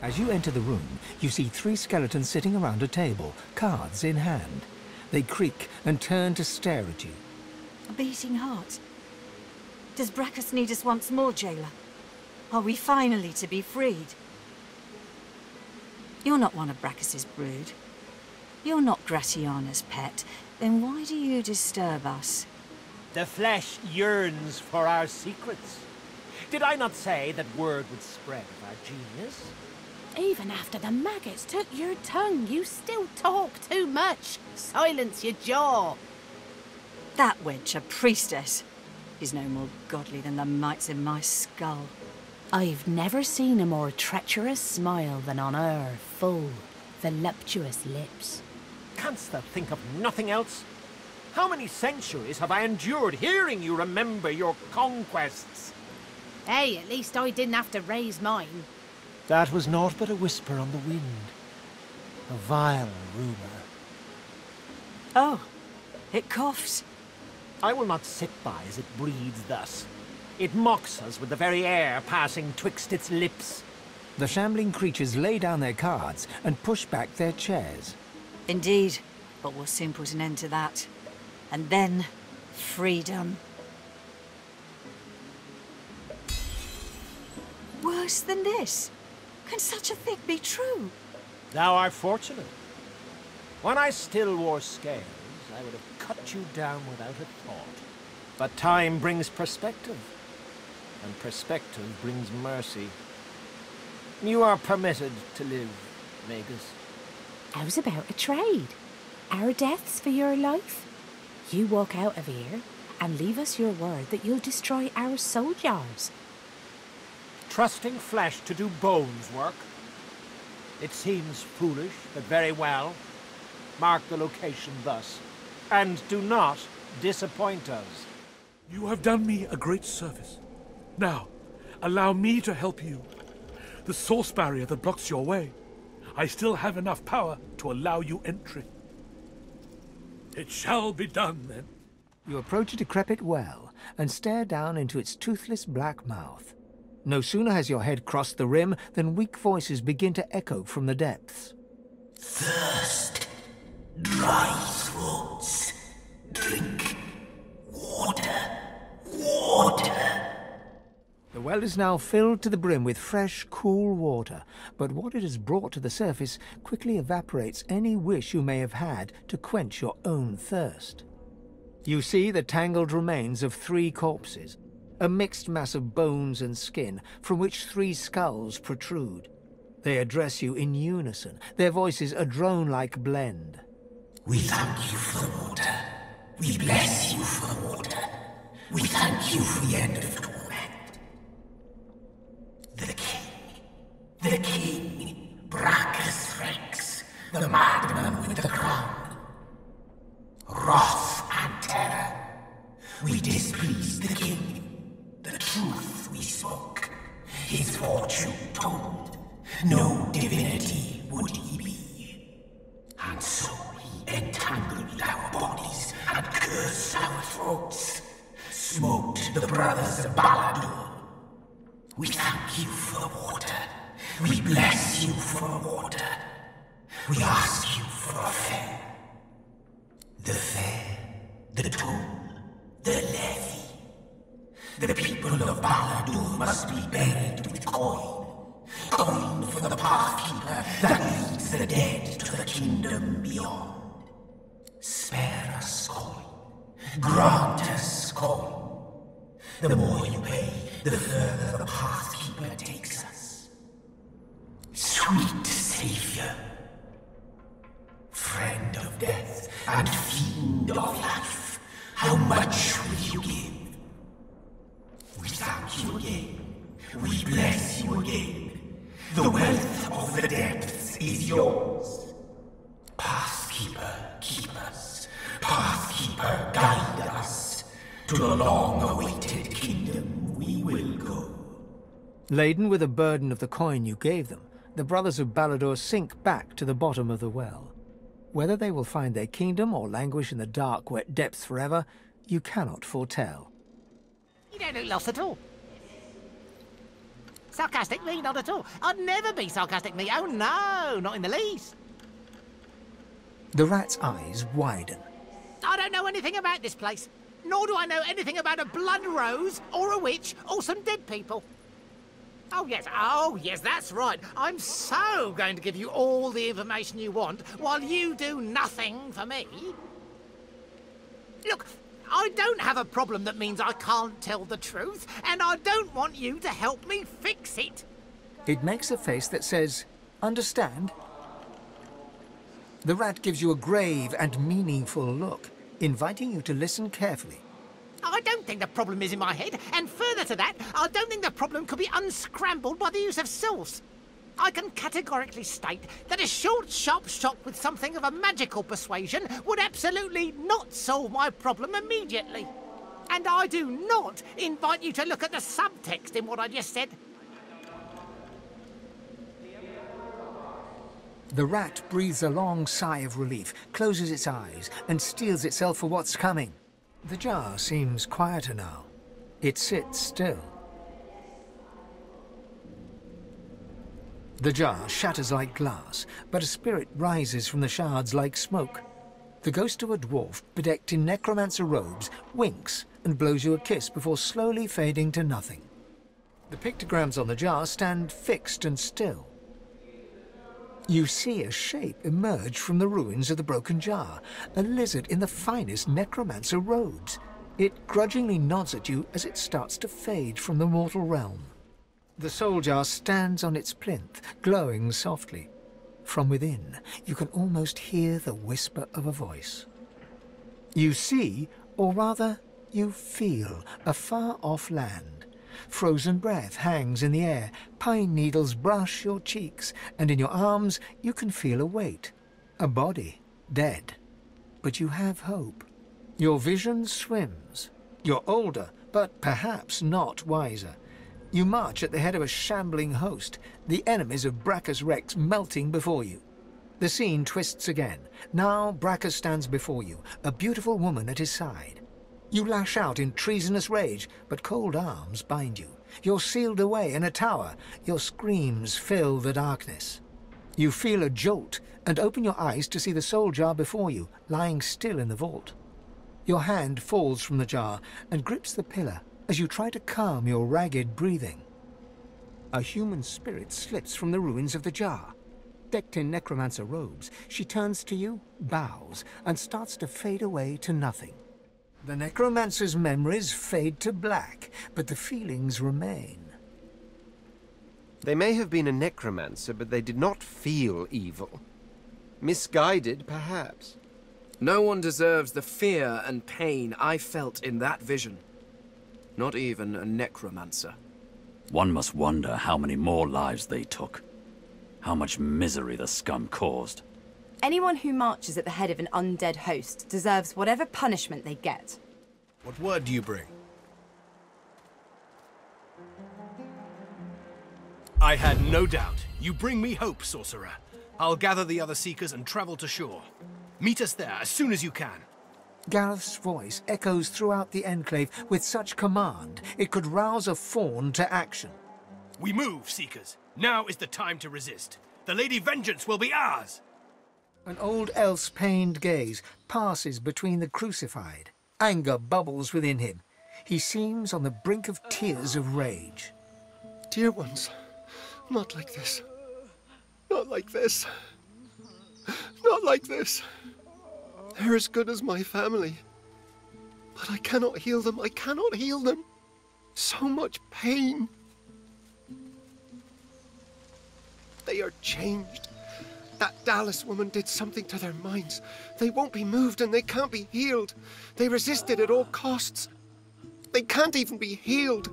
As you enter the room, you see three skeletons sitting around a table, cards in hand. They creak and turn to stare at you. A beating heart. Does Brachus need us once more, jailer? Are we finally to be freed? You're not one of Brachus's brood. You're not Gratiana's pet. Then why do you disturb us? The flesh yearns for our secrets. Did I not say that word would spread of our genius? Even after the maggots took your tongue, you still talk too much. Silence your jaw. That wench, a priestess, is no more godly than the mites in my skull. I've never seen a more treacherous smile than on her full, voluptuous lips. Canst thou think of nothing else? How many centuries have I endured hearing you remember your conquests? Hey, at least I didn't have to raise mine. That was naught but a whisper on the wind. A vile rumour. Oh, it coughs. I will not sit by as it breathes thus. It mocks us with the very air passing twixt its lips. The shambling creatures lay down their cards and push back their chairs. Indeed, but we'll soon put an end to that. And then, freedom. Worse than this? Can such a thing be true? Thou art fortunate. When I still wore scales, I would have cut you down without a thought. But time brings perspective, and perspective brings mercy. You are permitted to live, Magus. How's about a trade? Our deaths for your life? You walk out of here and leave us your word that you'll destroy our soul jars. Trusting flesh to do bones work? It seems foolish, but very well. Mark the location thus, and do not disappoint us. You have done me a great service. Now, allow me to help you. The source barrier that blocks your way. I still have enough power to allow you entry. It shall be done, then. You approach a decrepit well and stare down into its toothless black mouth. No sooner has your head crossed the rim than weak voices begin to echo from the depths. Thirst, dry throats, drink, water, water. The well is now filled to the brim with fresh, cool water, but what it has brought to the surface quickly evaporates any wish you may have had to quench your own thirst. You see the tangled remains of three corpses, a mixed mass of bones and skin from which three skulls protrude. They address you in unison, their voices a drone-like blend. We thank you for the water. We bless you for the water. We thank you for the end of torment. The king, Brachus Rex, the madman with the crown. Wrath and terror. We displeased the king. The truth we spoke, his fortune told, no divinity would he be. And so he entangled our bodies and cursed our throats, smoked the brothers of Baladur. We thank you for the water, we bless you for the water, we ask you for a fare. The fare, the toll, the levy. The people of Baladur must be buried with coin. Coin for the pathkeeper that leads the dead to the kingdom beyond. Spare us coin. Grant us coin. The more you pay, the further the pathkeeper takes us. Sweet Savior, friend of death and fiend of life, how much will you give? We thank you again. We bless you again. The wealth of the depths is yours. Pathkeeper, keep us. Pathkeeper, guide us. To the long-awaited kingdom we will go. Laden with the burden of the coin you gave them, the brothers of Baladur sink back to the bottom of the well. Whether they will find their kingdom or languish in the dark, wet depths forever, you cannot foretell. You don't look lost at all. Sarcastic me? Not at all. I'd never be sarcastic me. Oh no, not in the least. The rat's eyes widen. I don't know anything about this place. Nor do I know anything about a blood rose, or a witch, or some dead people. Oh yes, that's right. I'm so going to give you all the information you want, while you do nothing for me. Look, I don't have a problem that means I can't tell the truth, and I don't want you to help me fix it. It makes a face that says, understand? The rat gives you a grave and meaningful look, inviting you to listen carefully. I don't think the problem is in my head, and further to that, I don't think the problem could be unscrambled by the use of sauce. I can categorically state that a short, sharp shot with something of a magical persuasion would absolutely not solve my problem immediately. And I do not invite you to look at the subtext in what I just said. The rat breathes a long sigh of relief, closes its eyes, and steels itself for what's coming. The jar seems quieter now. It sits still. The jar shatters like glass, but a spirit rises from the shards like smoke. The ghost of a dwarf, bedecked in necromancer robes, winks and blows you a kiss before slowly fading to nothing. The pictograms on the jar stand fixed and still. You see a shape emerge from the ruins of the broken jar, a lizard in the finest necromancer robes. It grudgingly nods at you as it starts to fade from the mortal realm. The soul jar stands on its plinth, glowing softly. From within, you can almost hear the whisper of a voice. You see, or rather, you feel, a far-off land. Frozen breath hangs in the air, pine needles brush your cheeks, and in your arms you can feel a weight. A body, dead. But you have hope. Your vision swims. You're older, but perhaps not wiser. You march at the head of a shambling host, the enemies of Brachus Rex melting before you. The scene twists again. Now Brachus stands before you, a beautiful woman at his side. You lash out in treasonous rage, but cold arms bind you. You're sealed away in a tower. Your screams fill the darkness. You feel a jolt and open your eyes to see the soul jar before you, lying still in the vault. Your hand falls from the jar and grips the pillar as you try to calm your ragged breathing. A human spirit slips from the ruins of the jar. Decked in necromancer robes, she turns to you, bows, and starts to fade away to nothing. The necromancer's memories fade to black, but the feelings remain. They may have been a necromancer, but they did not feel evil. Misguided, perhaps. No one deserves the fear and pain I felt in that vision. Not even a necromancer. One must wonder how many more lives they took. How much misery the scum caused. Anyone who marches at the head of an undead host deserves whatever punishment they get. What word do you bring? I had no doubt. You bring me hope, sorcerer. I'll gather the other seekers and travel to shore. Meet us there as soon as you can. Gareth's voice echoes throughout the enclave with such command it could rouse a fawn to action. We move, seekers. Now is the time to resist. The Lady Vengeance will be ours! An old elf's pained gaze passes between the crucified. Anger bubbles within him. He seems on the brink of tears of rage. Dear ones, not like this. Not like this. Not like this. They're as good as my family. But I cannot heal them. I cannot heal them. So much pain. They are changed. That Dallas woman did something to their minds. They won't be moved and they can't be healed. They resisted at all costs. They can't even be healed.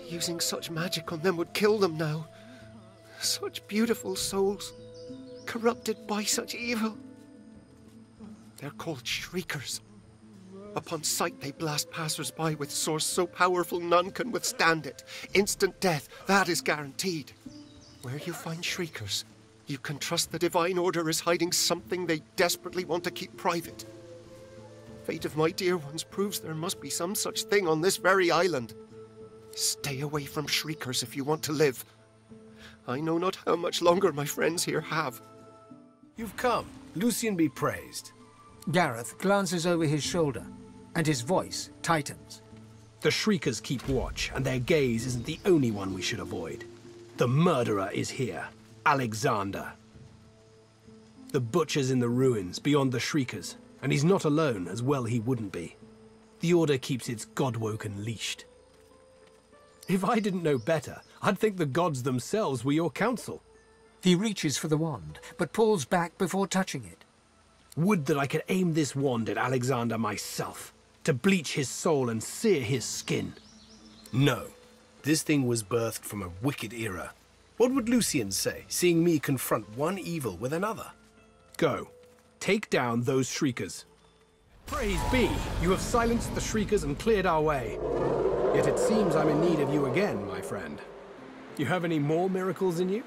Using such magic on them would kill them now. Such beautiful souls, corrupted by such evil. They're called Shriekers. Upon sight they blast passers-by with source so powerful none can withstand it. Instant death, that is guaranteed. Where you find Shriekers, you can trust the Divine Order is hiding something they desperately want to keep private. Fate of my dear ones proves there must be some such thing on this very island. Stay away from shriekers if you want to live. I know not how much longer my friends here have. You've come. Lucian be praised. Gareth glances over his shoulder, and his voice tightens. The Shriekers keep watch, and their gaze isn't the only one we should avoid. The murderer is here, Alexander. The butcher's in the ruins, beyond the Shriekers, and he's not alone, as well he wouldn't be. The Order keeps its godwoken leashed. If I didn't know better, I'd think the gods themselves were your counsel. He reaches for the wand, but pulls back before touching it. Would that I could aim this wand at Alexander myself, to bleach his soul and sear his skin. No, this thing was birthed from a wicked era. What would Lucian say, seeing me confront one evil with another? Go, take down those Shriekers. Praise be, you have silenced the Shriekers and cleared our way. Yet it seems I'm in need of you again, my friend. You have any more miracles in you?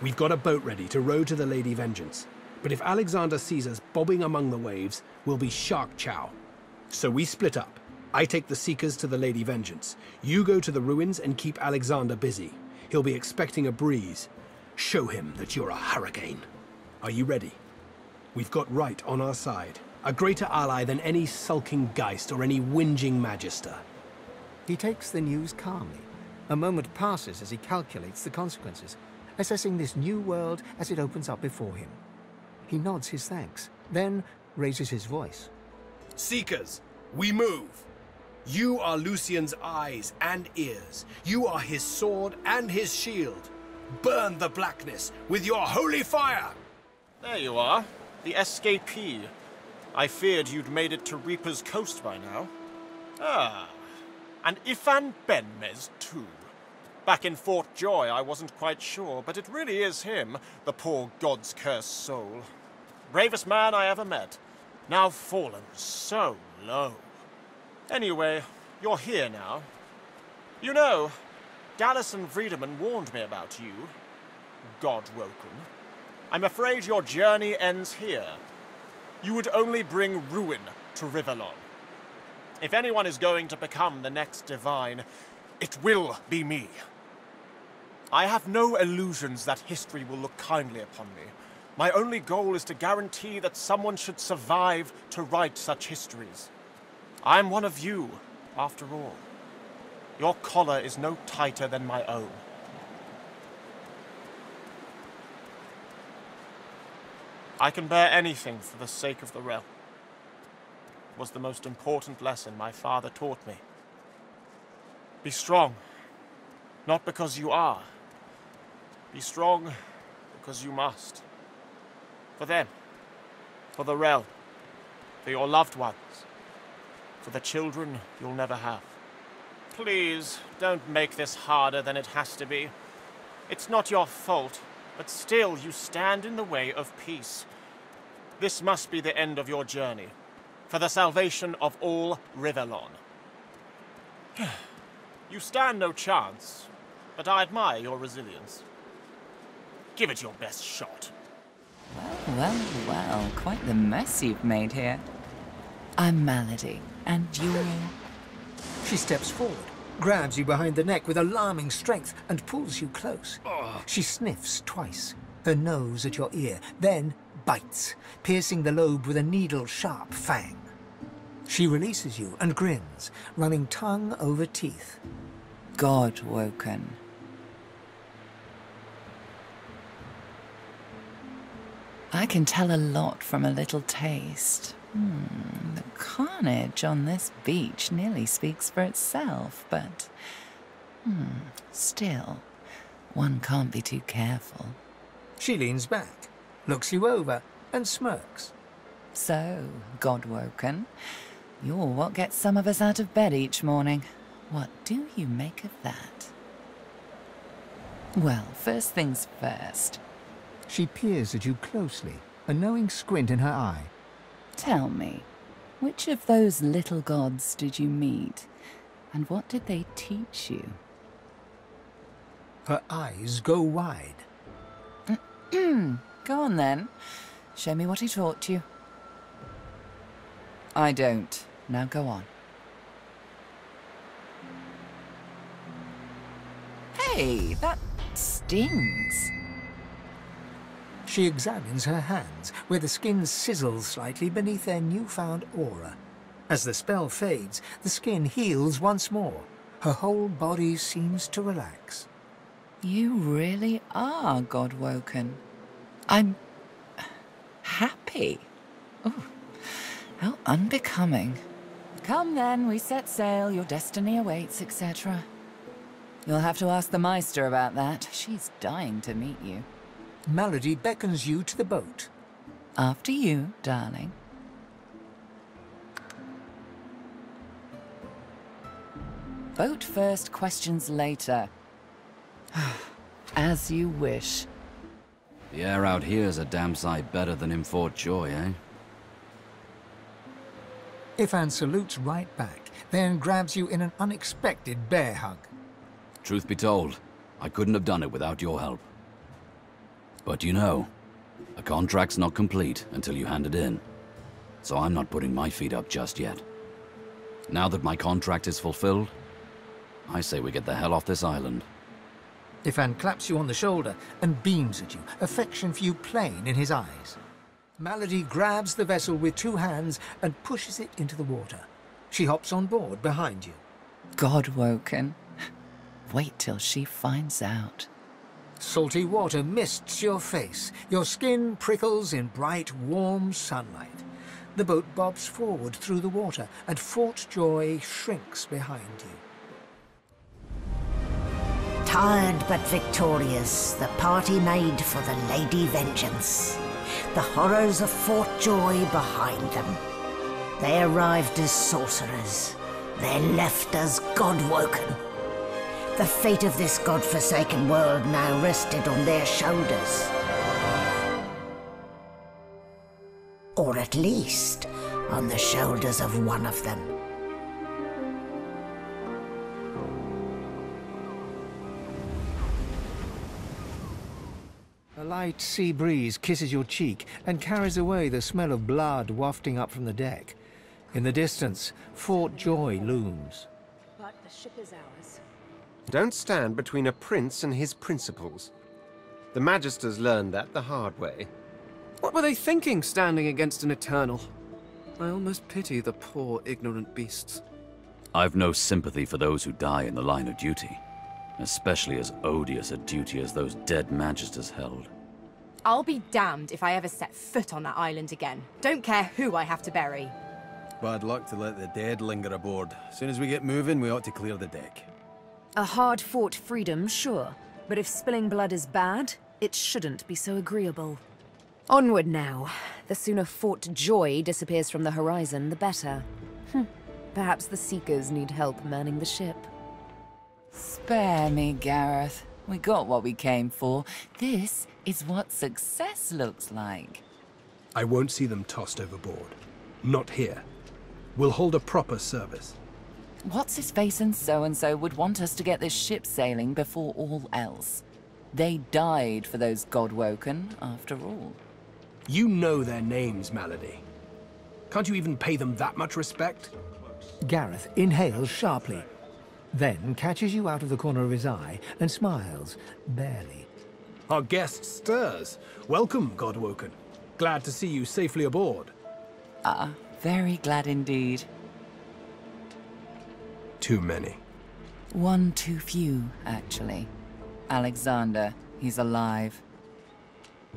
We've got a boat ready to row to the Lady Vengeance. But if Alexander sees us bobbing among the waves, we'll be shark chow. So we split up. I take the Seekers to the Lady Vengeance. You go to the ruins and keep Alexander busy. He'll be expecting a breeze. Show him that you're a hurricane. Are you ready? We've got right on our side. A greater ally than any sulking Geist or any whinging Magister. He takes the news calmly. A moment passes as he calculates the consequences, assessing this new world as it opens up before him. He nods his thanks, then raises his voice. Seekers, we move. You are Lucian's eyes and ears. You are his sword and his shield. Burn the blackness with your holy fire! There you are, the escapee. I feared you'd made it to Reaper's Coast by now. Ah, and Ifan Benmez too. Back in Fort Joy, I wasn't quite sure, but it really is him, the poor god's cursed soul. Bravest man I ever met. Now fallen so low. Anyway, you're here now. You know, Dallas and Friedemann warned me about you. God-woken. I'm afraid your journey ends here. You would only bring ruin to Rivellon. If anyone is going to become the next divine, it will be me. I have no illusions that history will look kindly upon me. My only goal is to guarantee that someone should survive to write such histories. I'm one of you, after all. Your collar is no tighter than my own. I can bear anything for the sake of the realm. It was the most important lesson my father taught me. Be strong, not because you are. Be strong because you must. For them, for the realm, for your loved ones, for the children you'll never have. Please, don't make this harder than it has to be. It's not your fault, but still you stand in the way of peace. This must be the end of your journey, for the salvation of all Rivellon. You stand no chance, but I admire your resilience. Give it your best shot. Well, quite the mess you've made here. I'm Malady, and you're... She steps forward, grabs you behind the neck with alarming strength, and pulls you close. She sniffs twice, her nose at your ear, then bites, piercing the lobe with a needle-sharp fang. She releases you and grins, running tongue over teeth. God-woken. I can tell a lot from a little taste. The carnage on this beach nearly speaks for itself, but... still, one can't be too careful. She leans back, looks you over, and smirks. So, God-woken, you're what gets some of us out of bed each morning. What do you make of that? Well, first things first. She peers at you closely, a knowing squint in her eye. Tell me, which of those little gods did you meet, and what did they teach you? Her eyes go wide. Go on then. Show me what he taught you. I don't. Now go on. Golly, that stings. She examines her hands, where the skin sizzles slightly beneath their newfound aura. As the spell fades, the skin heals once more. Her whole body seems to relax. You really are God-woken. I'm happy. Oh, how unbecoming. Come then, we set sail, your destiny awaits, etc. You'll have to ask the Meister about that. She's dying to meet you. Malady beckons you to the boat. After you, darling. Boat first, questions later. As you wish. The air out here's a damn sight better than in Fort Joy, eh? Ifan salutes right back, then grabs you in an unexpected bear hug. Truth be told, I couldn't have done it without your help. But you know, a contract's not complete until you hand it in. So I'm not putting my feet up just yet. Now that my contract is fulfilled, I say we get the hell off this island. Ifan claps you on the shoulder and beams at you, affection for you plain in his eyes. Malady grabs the vessel with two hands and pushes it into the water. She hops on board behind you. God-woken. Wait till she finds out. Salty water mists your face. Your skin prickles in bright, warm sunlight. The boat bobs forward through the water, and Fort Joy shrinks behind you. Tired but victorious, the party made for the Lady Vengeance. The horrors of Fort Joy behind them. They arrived as sorcerers. They left as God-woken. The fate of this God-forsaken world now rested on their shoulders. Or at least, on the shoulders of one of them. A light sea breeze kisses your cheek and carries away the smell of blood wafting up from the deck. In the distance, Fort Joy looms. But the ship is ours. Don't stand between a prince and his principles. The Magisters learned that the hard way. What were they thinking, standing against an Eternal? I almost pity the poor, ignorant beasts. I've no sympathy for those who die in the line of duty, especially as odious a duty as those dead Magisters held. I'll be damned if I ever set foot on that island again. Don't care who I have to bury. Bad luck to let the dead linger aboard. As soon as we get moving, we ought to clear the deck. A hard-fought freedom, sure. But if spilling blood is bad, it shouldn't be so agreeable. Onward now. The sooner Fort Joy disappears from the horizon, the better. Perhaps the Seekers need help manning the ship. Spare me, Gareth. We got what we came for. This is what success looks like. I won't see them tossed overboard. Not here. We'll hold a proper service. What's-his-face and so-and-so would want us to get this ship sailing before all else. They died for those God-woken, after all. You know their names, Malady. Can't you even pay them that much respect? Gareth inhales sharply, then catches you out of the corner of his eye and smiles, barely. Our guest stirs. Welcome, God-woken. Glad to see you safely aboard. Very glad indeed. Too many. One too few, actually. Alexander, he's alive.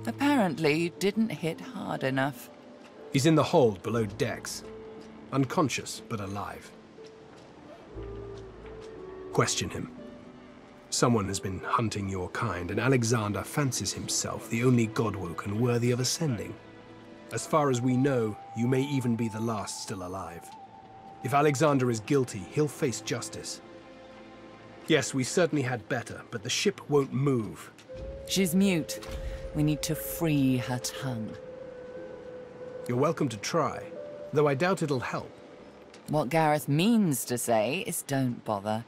Apparently didn't hit hard enough. He's in the hold below decks. Unconscious, but alive. Question him. Someone has been hunting your kind, and Alexander fancies himself the only God-woken worthy of ascending. As far as we know, you may even be the last still alive. If Alexander is guilty, he'll face justice. Yes, we certainly had better, but the ship won't move. She's mute. We need to free her tongue. You're welcome to try, though I doubt it'll help. What Gareth means to say is don't bother.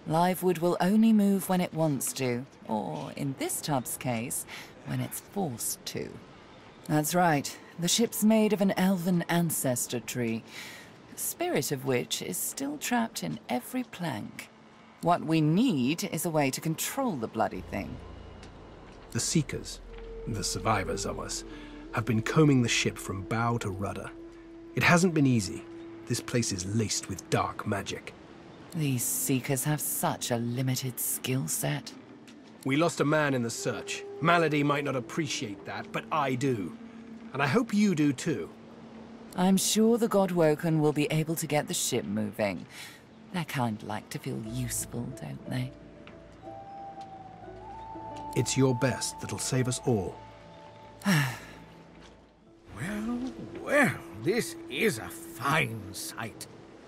Livewood will only move when it wants to, or, in this tub's case, when it's forced to. That's right. The ship's made of an elven ancestor tree, the spirit of which is still trapped in every plank. What we need is a way to control the bloody thing. The Seekers, the survivors of us, have been combing the ship from bow to rudder. It hasn't been easy. This place is laced with dark magic. These Seekers have such a limited skill set. We lost a man in the search. Malady might not appreciate that, but I do. And I hope you do too. I'm sure the Godwoken will be able to get the ship moving. They kind of like to feel useful, don't they? It's your best that'll save us all. Well, this is a fine sight.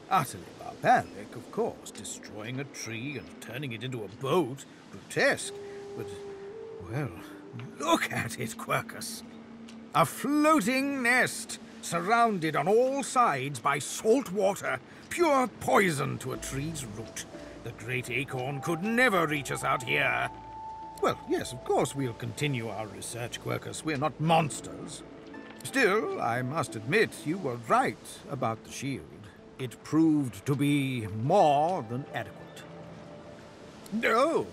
Utterly barbaric, of course, destroying a tree and turning it into a boat. Grotesque, but, well, look at it, Quercus. A floating nest, surrounded on all sides by salt water, pure poison to a tree's root. The great acorn could never reach us out here. Well, yes, of course we'll continue our research, Quercus. We're not monsters. Still, I must admit you were right about the shield. It proved to be more than adequate. No!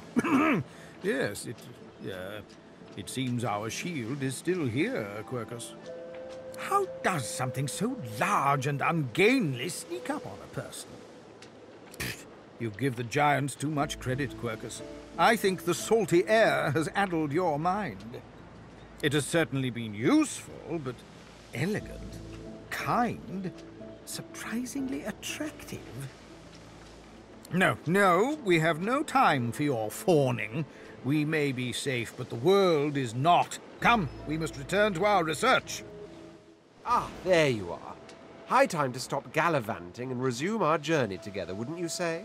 Yes, it seems our shield is still here, Quercus. How does something so large and ungainly sneak up on a person? You give the giants too much credit, Quercus. I think the salty air has addled your mind. It has certainly been useful, but elegant, kind, surprisingly attractive. No, we have no time for your fawning. We may be safe, but the world is not. Come, we must return to our research. Ah, there you are. High time to stop gallivanting and resume our journey together, wouldn't you say?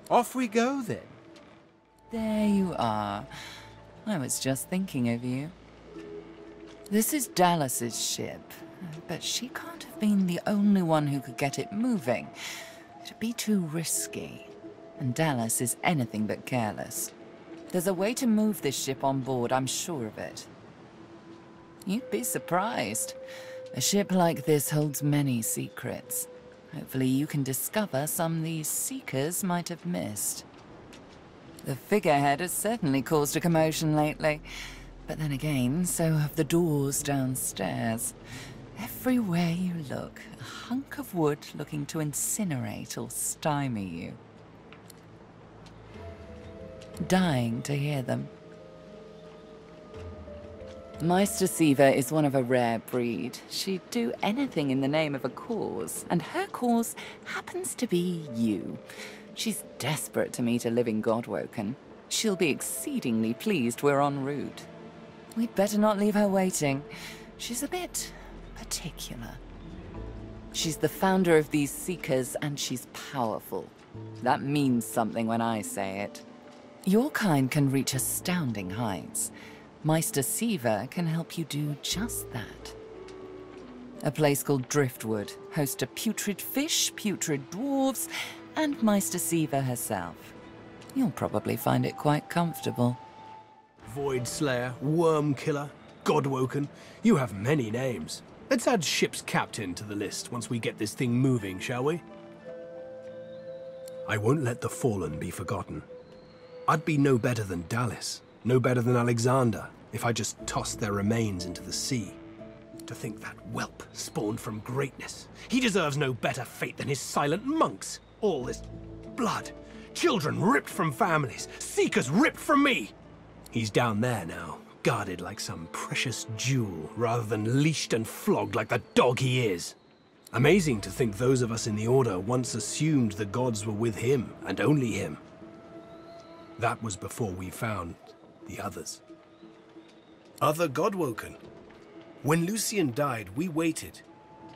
Off we go, then. There you are. I was just thinking of you. This is Dallas's ship, but she can't have been the only one who could get it moving. It'd be too risky, and Dallas is anything but careless. There's a way to move this ship on board, I'm sure of it. You'd be surprised. A ship like this holds many secrets. Hopefully you can discover some these Seekers might have missed. The figurehead has certainly caused a commotion lately. But then again, so have the doors downstairs. Everywhere you look, a hunk of wood looking to incinerate or stymie you. Dying to hear them. Meister Siva is one of a rare breed. She'd do anything in the name of a cause, and her cause happens to be you. She's desperate to meet a living Godwoken. She'll be exceedingly pleased we're en route. We'd better not leave her waiting. She's a bit particular. She's the founder of these Seekers, and she's powerful. That means something when I say it. Your kind can reach astounding heights. Meister Siva can help you do just that. A place called Driftwood hosts a putrid fish, putrid dwarves, and Meister Siva herself. You'll probably find it quite comfortable. Void Slayer, Worm Killer, Godwoken. You have many names. Let's add ship's captain to the list once we get this thing moving, shall we? I won't let the fallen be forgotten. I'd be no better than Dallas, no better than Alexander, if I just tossed their remains into the sea. To think that whelp spawned from greatness. He deserves no better fate than his silent monks. All this blood. Children ripped from families. Seekers ripped from me. He's down there now, guarded like some precious jewel, rather than leashed and flogged like the dog he is. Amazing to think those of us in the Order once assumed the gods were with him, and only him. That was before we found the others. Other Godwoken. When Lucian died, we waited,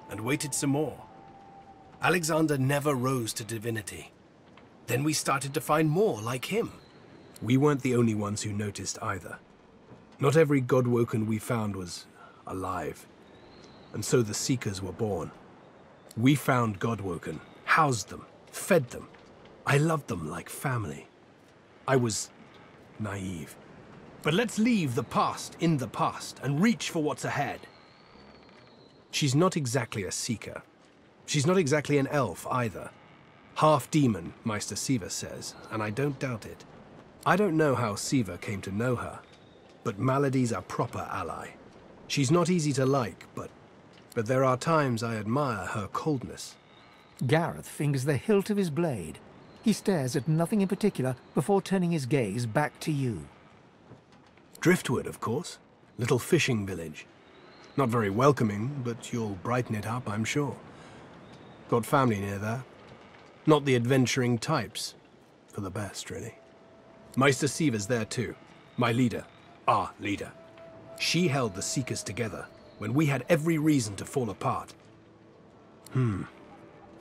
and waited some more. Alexander never rose to divinity. Then we started to find more like him. We weren't the only ones who noticed either. Not every Godwoken we found was alive. And so the Seekers were born. We found Godwoken, housed them, fed them. I loved them like family. I was naive. But let's leave the past in the past and reach for what's ahead. She's not exactly a Seeker. She's not exactly an elf either. Half demon, Meister Siva says, and I don't doubt it. I don't know how Siva came to know her, but Malady's a proper ally. She's not easy to like, but there are times I admire her coldness. Gareth fingers the hilt of his blade. He stares at nothing in particular before turning his gaze back to you. Driftwood, of course. Little fishing village. Not very welcoming, but you'll brighten it up, I'm sure. Got family near there. Not the adventuring types. For the best, really. Meister Siva's there too. My leader. Our leader. She held the Seekers together when we had every reason to fall apart.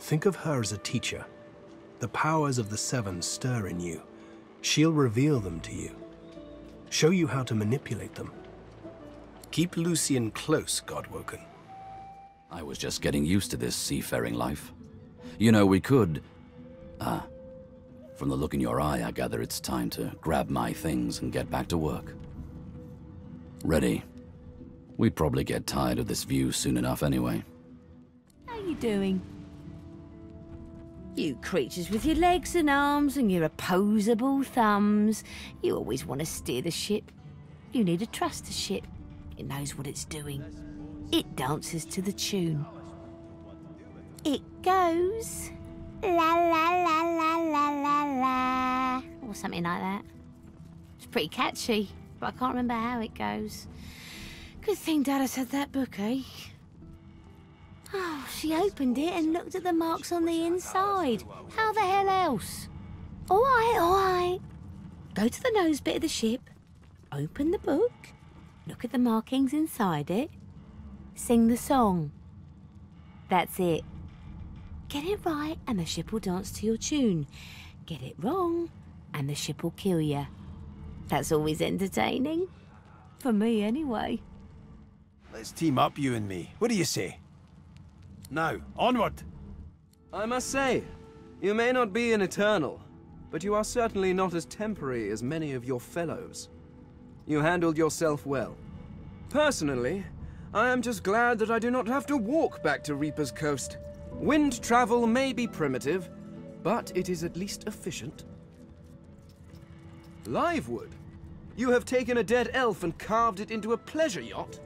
Think of her as a teacher. The powers of the Seven stir in you. She'll reveal them to you. Show you how to manipulate them. Keep Lucian close, Godwoken. I was just getting used to this seafaring life. You know, we could... from the look in your eye, I gather it's time to grab my things and get back to work. Ready. We'd probably get tired of this view soon enough anyway. How you doing? You creatures with your legs and arms and your opposable thumbs. You always want to steer the ship. You need to trust the ship. It knows what it's doing. It dances to the tune. It goes... la la la la la la la... or something like that. It's pretty catchy, but I can't remember how it goes. Good thing Dallas had that book, eh? Oh, she opened it and looked at the marks on the inside. How the hell else? All right. Go to the nose bit of the ship, open the book, look at the markings inside it, sing the song. That's it. Get it right and the ship will dance to your tune. Get it wrong and the ship will kill you. That's always entertaining. For me, anyway. Let's team up, you and me. What do you say? Now, onward! I must say, you may not be an Eternal, but you are certainly not as temporary as many of your fellows. You handled yourself well. Personally, I am just glad that I do not have to walk back to Reaper's Coast. Wind travel may be primitive, but it is at least efficient. Livewood, you have taken a dead elf and carved it into a pleasure yacht?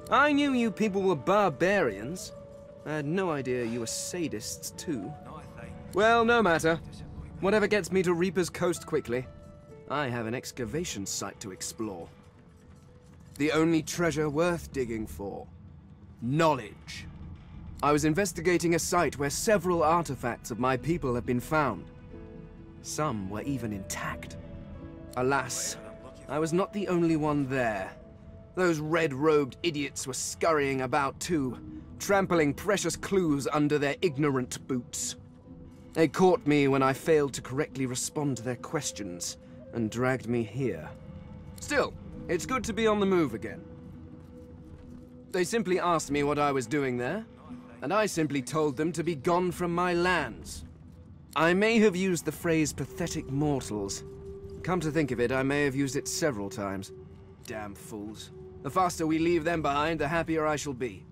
I knew you people were barbarians. I had no idea you were sadists, too. Well, no matter. Whatever gets me to Reaper's Coast quickly. I have an excavation site to explore. The only treasure worth digging for. Knowledge. I was investigating a site where several artifacts of my people have been found. Some were even intact. Alas, I was not the only one there. Those red-robed idiots were scurrying about too, trampling precious clues under their ignorant boots. They caught me when I failed to correctly respond to their questions, and dragged me here. Still, it's good to be on the move again. They simply asked me what I was doing there, and I simply told them to be gone from my lands. I may have used the phrase pathetic mortals. Come to think of it, I may have used it several times. Damn fools. The faster we leave them behind, the happier I shall be.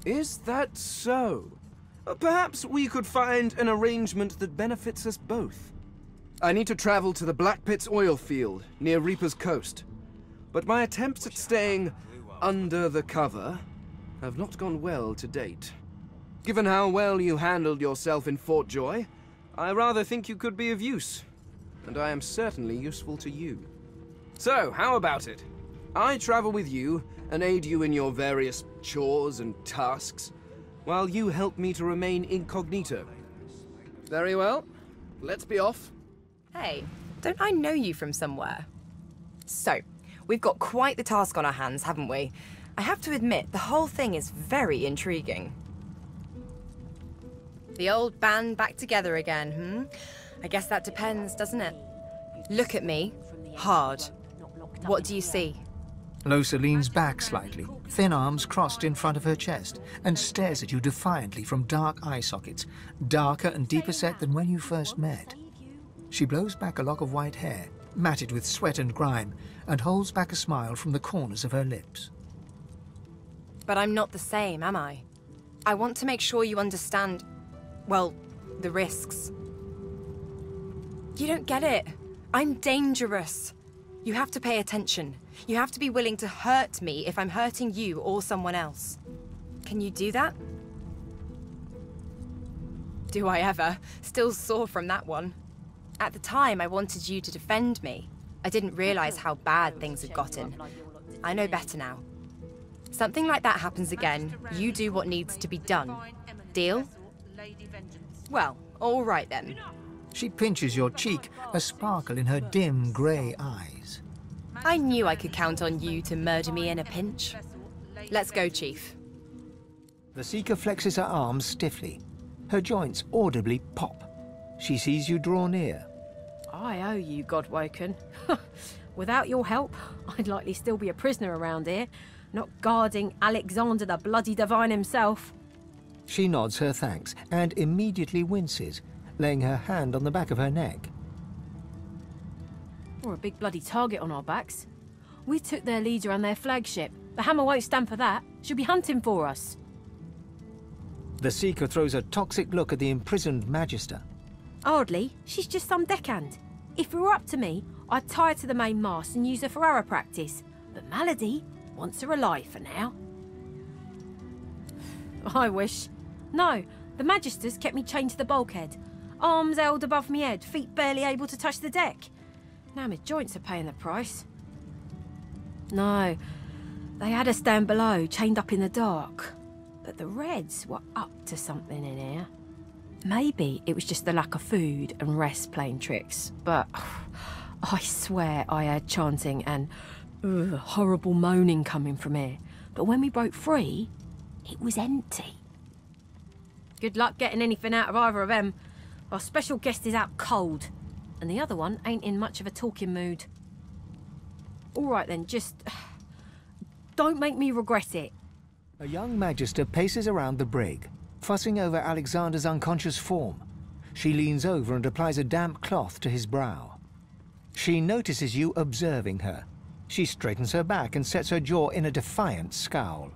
Is that so? Perhaps we could find an arrangement that benefits us both. I need to travel to the Black Pit's oil field, near Reaper's Coast. But my attempts at staying under the cover have not gone well to date. Given how well you handled yourself in Fort Joy, I rather think you could be of use. And I am certainly useful to you. So, how about it? I travel with you and aid you in your various chores and tasks, while you help me to remain incognito. Very well. Let's be off. Hey, don't I know you from somewhere? So, we've got quite the task on our hands, haven't we? I have to admit, the whole thing is very intriguing. The old band back together again, I guess that depends, doesn't it? Look at me. Hard. What do you see? Losa leans back slightly, thin arms crossed in front of her chest, and stares at you defiantly from dark eye sockets, darker and deeper set than when you first met. She blows back a lock of white hair, matted with sweat and grime, and holds back a smile from the corners of her lips. But I'm not the same, am I? I want to make sure you understand. Well, the risks. You don't get it. I'm dangerous. You have to pay attention. You have to be willing to hurt me if I'm hurting you or someone else. Can you do that? Do I ever? Still sore from that one. At the time, I wanted you to defend me. I didn't realize how bad things had gotten. I know better now. Something like that happens again, you do what needs to be done. Deal? Well, all right then. She pinches your cheek, a sparkle in her dim grey eyes. I knew I could count on you to murder me in a pinch. Let's go, Chief. The Seeker flexes her arms stiffly. Her joints audibly pop. She sees you draw near. I owe you, Godwoken. Without your help, I'd likely still be a prisoner around here, not guarding Alexander the bloody Divine himself. She nods her thanks and immediately winces, laying her hand on the back of her neck. We're a big bloody target on our backs. We took their leader and their flagship. The Hammer won't stand for that. She'll be hunting for us. The Seeker throws a toxic look at the imprisoned Magister. Hardly. She's just some deckhand. If it were up to me, I'd tie her to the main mast and use her for arrow practice. But Malady wants her alive for now. I wish. No, the Magisters kept me chained to the bulkhead. Arms held above me head, feet barely able to touch the deck. Now my joints are paying the price. No, they had us down below, chained up in the dark. But the Reds were up to something in here. Maybe it was just the lack of food and rest playing tricks, but I swear I heard chanting and horrible moaning coming from here. But when we broke free, it was empty. Good luck getting anything out of either of them. Our special guest is out cold, and the other one ain't in much of a talking mood. All right then, just don't make me regret it. A young Magister paces around the brig, fussing over Alexander's unconscious form. She leans over and applies a damp cloth to his brow. She notices you observing her. She straightens her back and sets her jaw in a defiant scowl.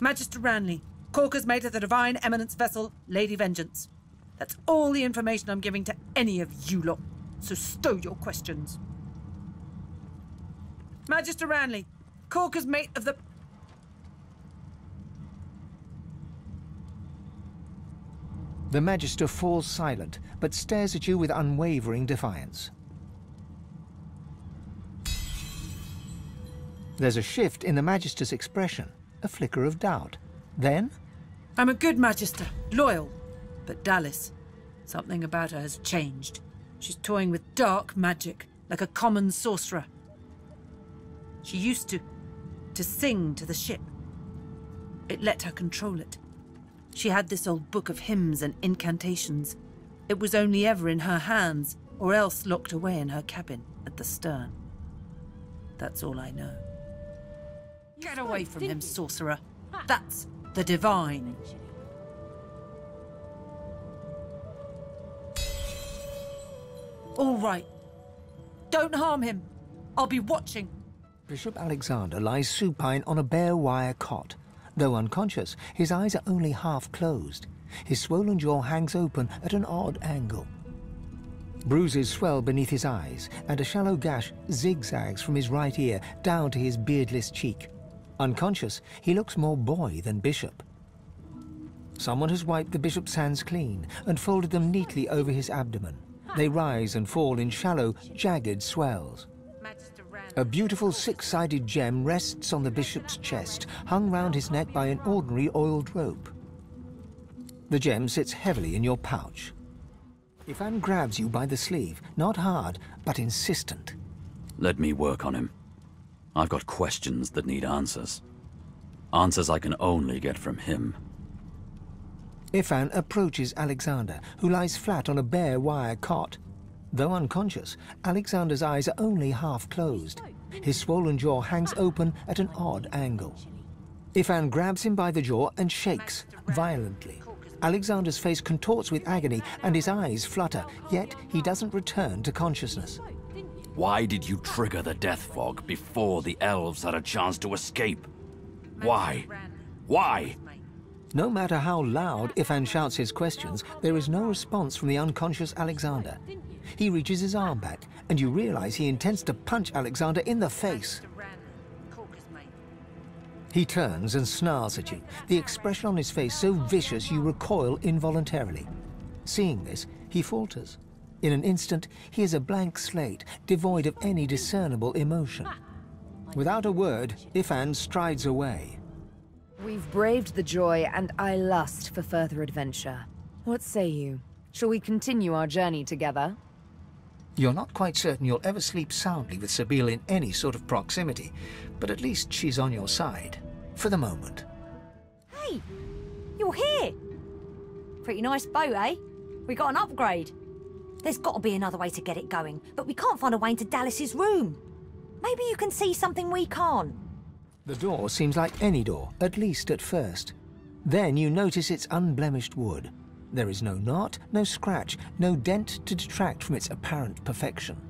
Magister Ranley, Corker's mate of the Divine Eminence vessel, Lady Vengeance. That's all the information I'm giving to any of you lot, so stow your questions. Magister Ranley, Corker's mate of the... The Magister falls silent, but stares at you with unwavering defiance. There's a shift in the Magister's expression, a flicker of doubt. Then... I'm a good Magister, loyal. But Dallas, something about her has changed. She's toying with dark magic, like a common sorcerer. She used to sing to the ship. It let her control it. She had this old book of hymns and incantations. It was only ever in her hands, or else locked away in her cabin at the stern. That's all I know. Get away from him, sorcerer. That's the Divine. All right. Don't harm him. I'll be watching. Bishop Alexander lies supine on a bare wire cot. Though unconscious, his eyes are only half closed. His swollen jaw hangs open at an odd angle. Bruises swell beneath his eyes, and a shallow gash zigzags from his right ear down to his beardless cheek. Unconscious, he looks more boy than bishop. Someone has wiped the bishop's hands clean and folded them neatly over his abdomen. They rise and fall in shallow, jagged swells. A beautiful six-sided gem rests on the bishop's chest, hung round his neck by an ordinary oiled rope. The gem sits heavily in your pouch. Ifan grabs you by the sleeve, not hard, but insistent. Let me work on him. I've got questions that need answers. Answers I can only get from him. Ifan approaches Alexander, who lies flat on a bare wire cot. Though unconscious, Alexander's eyes are only half closed. His swollen jaw hangs open at an odd angle. Ifan grabs him by the jaw and shakes violently. Alexander's face contorts with agony and his eyes flutter, yet he doesn't return to consciousness. Why did you trigger the death fog before the elves had a chance to escape? Why? Why? No matter how loud Ifan shouts his questions, there is no response from the unconscious Alexander. He reaches his arm back, and you realize he intends to punch Alexander in the face. He turns and snarls at you, the expression on his face so vicious you recoil involuntarily. Seeing this, he falters. In an instant, he is a blank slate, devoid of any discernible emotion. Without a word, Ifan strides away. We've braved the joy, and I lust for further adventure. What say you? Shall we continue our journey together? You're not quite certain you'll ever sleep soundly with Sabine in any sort of proximity, but at least she's on your side. For the moment. Hey! You're here! Pretty nice boat, eh? We got an upgrade. There's got to be another way to get it going, but we can't find a way into Dallas's room. Maybe you can see something we can't. The door seems like any door, at least at first. Then you notice it's unblemished wood. There is no knot, no scratch, no dent to detract from its apparent perfection.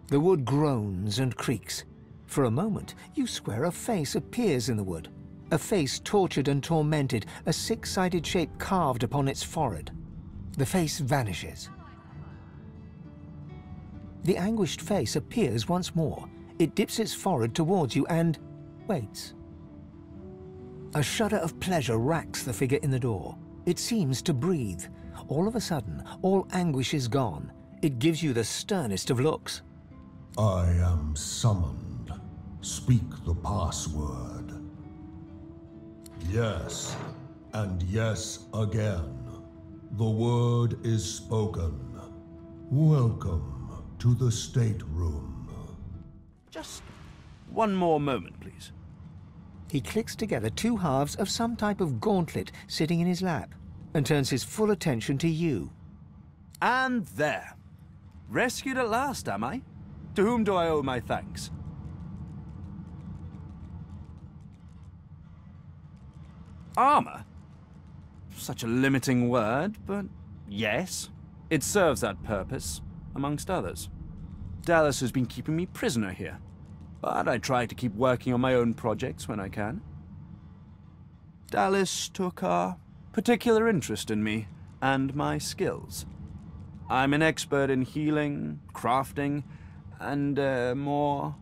The wood groans and creaks. For a moment, you swear a face appears in the wood. A face tortured and tormented, a six-sided shape carved upon its forehead. The face vanishes. The anguished face appears once more. It dips its forehead towards you and waits. A shudder of pleasure racks the figure in the door. It seems to breathe. All of a sudden, all anguish is gone. It gives you the sternest of looks. I am summoned. Speak the password. Yes, and yes again. The word is spoken. Welcome to the stateroom. Just one more moment, please. He clicks together two halves of some type of gauntlet sitting in his lap and turns his full attention to you. And there. Rescued at last, am I? To whom do I owe my thanks? Armor? Such a limiting word, but yes. It serves that purpose, amongst others. Dallas has been keeping me prisoner here, but I try to keep working on my own projects when I can. Dallas took a particular interest in me and my skills. I'm an expert in healing, crafting, and more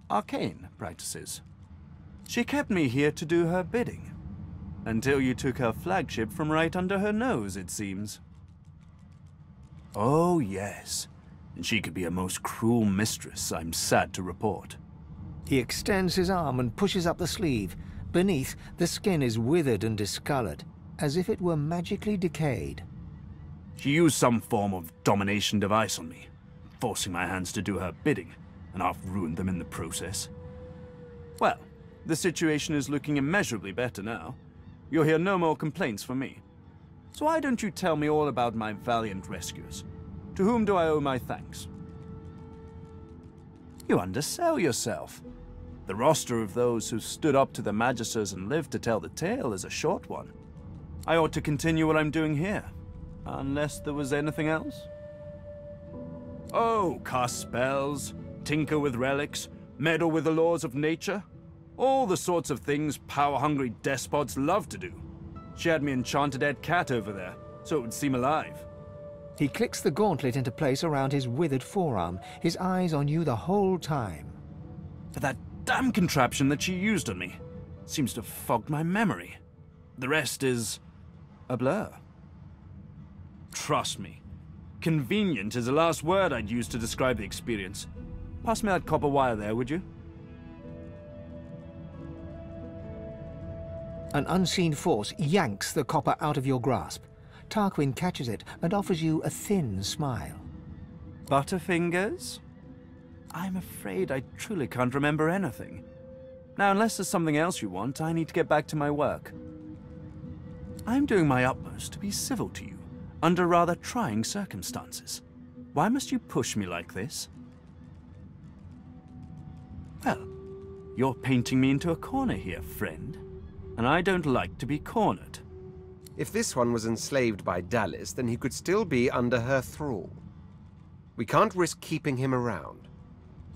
arcane practices. She kept me here to do her bidding. Until you took her flagship from right under her nose, it seems. Oh, yes. And she could be a most cruel mistress, I'm sad to report. He extends his arm and pushes up the sleeve. Beneath, the skin is withered and discolored, as if it were magically decayed. She used some form of domination device on me, forcing my hands to do her bidding, and I've ruined them in the process. Well, the situation is looking immeasurably better now. You'll hear no more complaints from me. So why don't you tell me all about my valiant rescuers? To whom do I owe my thanks? You undersell yourself. The roster of those who stood up to the Magisters and lived to tell the tale is a short one. I ought to continue what I'm doing here, unless there was anything else. Oh, cast spells, tinker with relics, meddle with the laws of nature. All the sorts of things power-hungry despots love to do. She had me enchant a dead cat over there, so it would seem alive. He clicks the gauntlet into place around his withered forearm, his eyes on you the whole time. But that damn contraption that she used on me seems to have fogged my memory. The rest is a blur. Trust me, convenient is the last word I'd use to describe the experience. Pass me that copper wire there, would you? An unseen force yanks the copper out of your grasp. Tarquin catches it and offers you a thin smile. Butterfingers? I'm afraid I truly can't remember anything. Now, unless there's something else you want, I need to get back to my work. I'm doing my utmost to be civil to you, under rather trying circumstances. Why must you push me like this? Well, you're painting me into a corner here, friend. And I don't like to be cornered. If this one was enslaved by Dallas, then he could still be under her thrall. We can't risk keeping him around.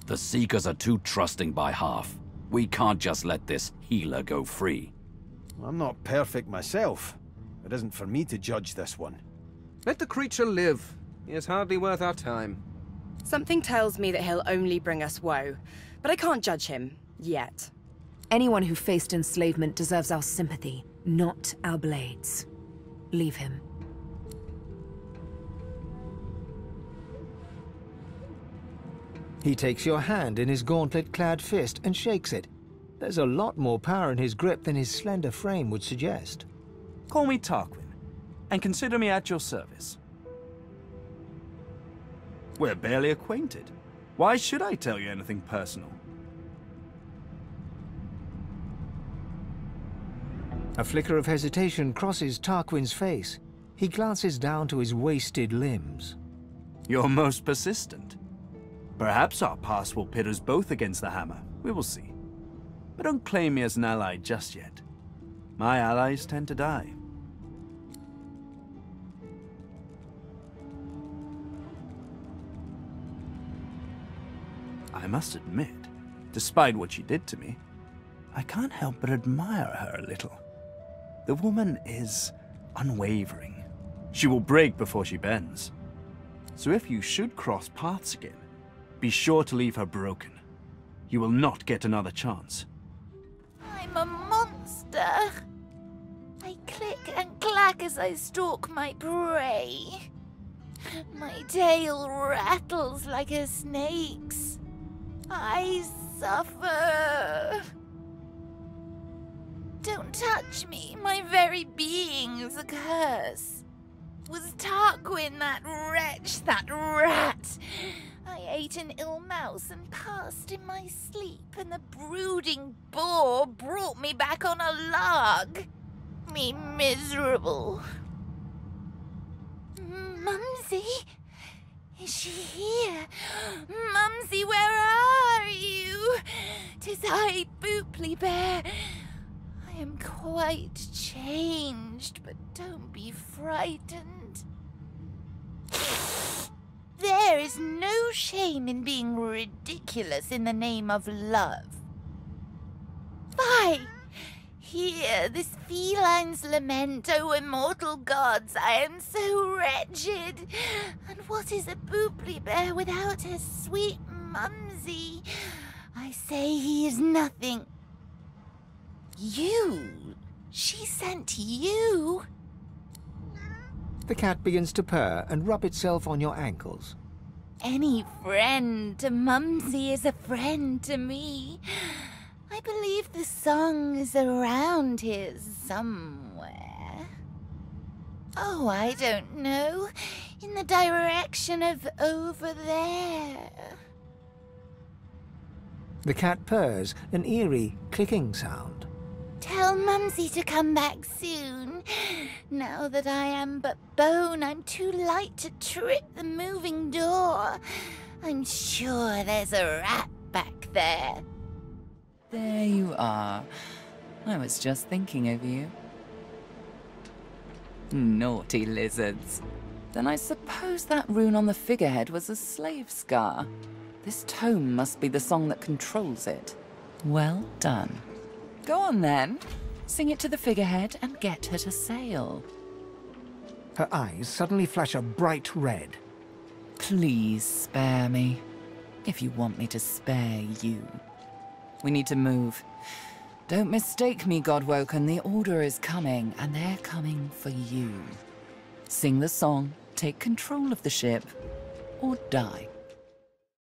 The Seekers are too trusting by half. We can't just let this healer go free. I'm not perfect myself. It isn't for me to judge this one. Let the creature live. He is hardly worth our time. Something tells me that he'll only bring us woe, but I can't judge him, yet. Anyone who faced enslavement deserves our sympathy, not our blades. Leave him. He takes your hand in his gauntlet-clad fist and shakes it. There's a lot more power in his grip than his slender frame would suggest. Call me Tarquin, and consider me at your service. We're barely acquainted. Why should I tell you anything personal? A flicker of hesitation crosses Tarquin's face. He glances down to his wasted limbs. You're most persistent. Perhaps our paths will pit us both against the hammer. We will see. But don't claim me as an ally just yet. My allies tend to die. I must admit, despite what she did to me, I can't help but admire her a little. The woman is unwavering. She will break before she bends. So if you should cross paths again, be sure to leave her broken. You will not get another chance. I'm a monster. I click and clack as I stalk my prey. My tail rattles like a snake's. I suffer. Don't touch me. My very being is a curse. Was Tarquin that wretch, that rat? I ate an ill mouse and passed in my sleep, and the brooding boar brought me back on a log. Me miserable. Mumsy? Is she here? Mumsy, where are you? 'Tis I, Booply Bear. I am quite changed, but don't be frightened. There is no shame in being ridiculous in the name of love. Fie! Hear this feline's lament, O immortal gods, I am so wretched. And what is a Booply Bear without her sweet Mumsy? I say he is nothing. You? She sent you? The cat begins to purr and rub itself on your ankles. Any friend to Mumsy is a friend to me. I believe the song is around here somewhere. Oh, I don't know. In the direction of over there. The cat purrs, an eerie clicking sound. Tell Mumsy to come back soon. Now that I am but bone, I'm too light to trip the moving door. I'm sure there's a rat back there. There you are. I was just thinking of you. Naughty lizards. Then I suppose that rune on the figurehead was a slave scar. This tome must be the song that controls it. Well done. Go on then. Sing it to the figurehead and get her to sail. Her eyes suddenly flash a bright red. Please spare me. If you want me to spare you. We need to move. Don't mistake me, Godwoken. The Order is coming, and they're coming for you. Sing the song, take control of the ship, or die.